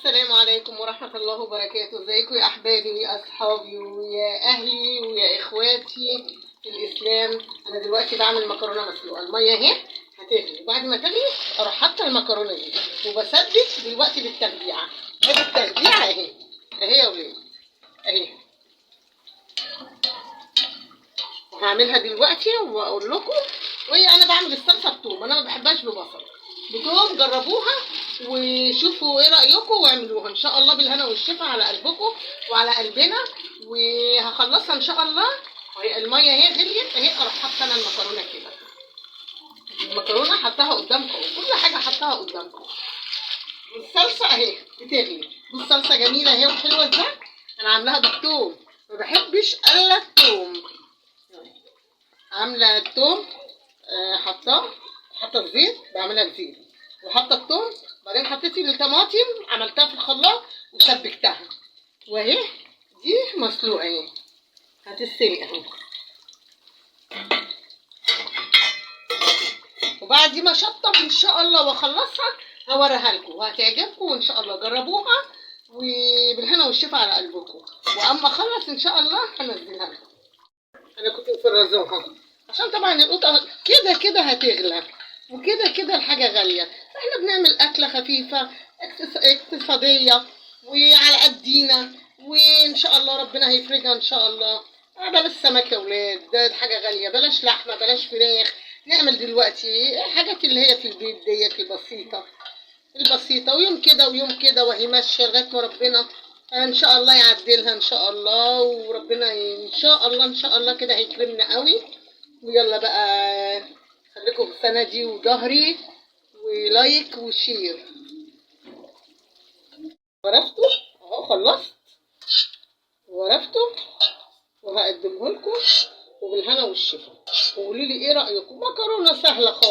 السلام عليكم ورحمة الله وبركاته. ازيكم يا احبابي ويا اصحابي ويا اهلي ويا اخواتي في الاسلام. انا دلوقتي بعمل مكرونة مسلوقة، المية اهي هتغلي، وبعد ما تغلي اروح حاطة المكرونة دي وبسبك دلوقتي بالتخديعة. ادي التخديعة اهي، اهي يا ولاد اهي. وهعملها دلوقتي واقول لكم. وانا بعمل الصلصة بتوم، انا ما بحبهاش ببصل، بتوم. جربوها وشوفوا ايه رايكم واعملوها ان شاء الله بالهنا والشفا على قلبكم وعلى قلبنا. وهخلصها ان شاء الله. وهي الميه اهي غليت اهي، اروح حاطه انا المكرونه كده. المكرونه حطاها قدامكم وكل حاجه حطاها قدامكم. والصلصه اهي بتغلي. والصلصه جميله اهي وحلوه ازاي. انا عاملاها بالثوم، ما بحبش الا الثوم. عامله الثوم، حاطه الزيت، بعملها بزيت وحاطه الثوم. بعدين حطيت الطماطم عملتها في الخلاط وسبكتها. واهي دي مسلوقه اهي، هتتسلق اهي. وبعد ما اشطب ان شاء الله واخلصها هوريها لكم وهتعجبكم وان شاء الله. جربوها وبالهنا والشفا على قلبكم. واما اخلص ان شاء الله هنزلها لكم. انا كنت مفرزاها عشان طبعا القطه كده كده هتغلى، وكده كده الحاجه غاليه. فاحنا بنعمل اكله خفيفه اقتصاديه وعلى قدينا، وان شاء الله ربنا هيفرجها ان شاء الله. بلاش سمك يا ولاد، ده حاجه غاليه. بلاش لحمه، بلاش فراخ. نعمل دلوقتي حاجات اللي هي في البيت ديت البسيطه البسيطه، ويوم كده ويوم كده وهي ماشيه لغايه ما ربنا ان شاء الله يعدلها ان شاء الله. وربنا ان شاء الله ان شاء الله كده هيكرمنا قوي. ويلا بقى، خليكم في السنه دي وظهري ولايك وشير. ورفته اهو، خلصت ورفته وهقدمه لكم وبالهنا والشفا. وقولوا لي ايه رايكم. مكرونه سهله خالص.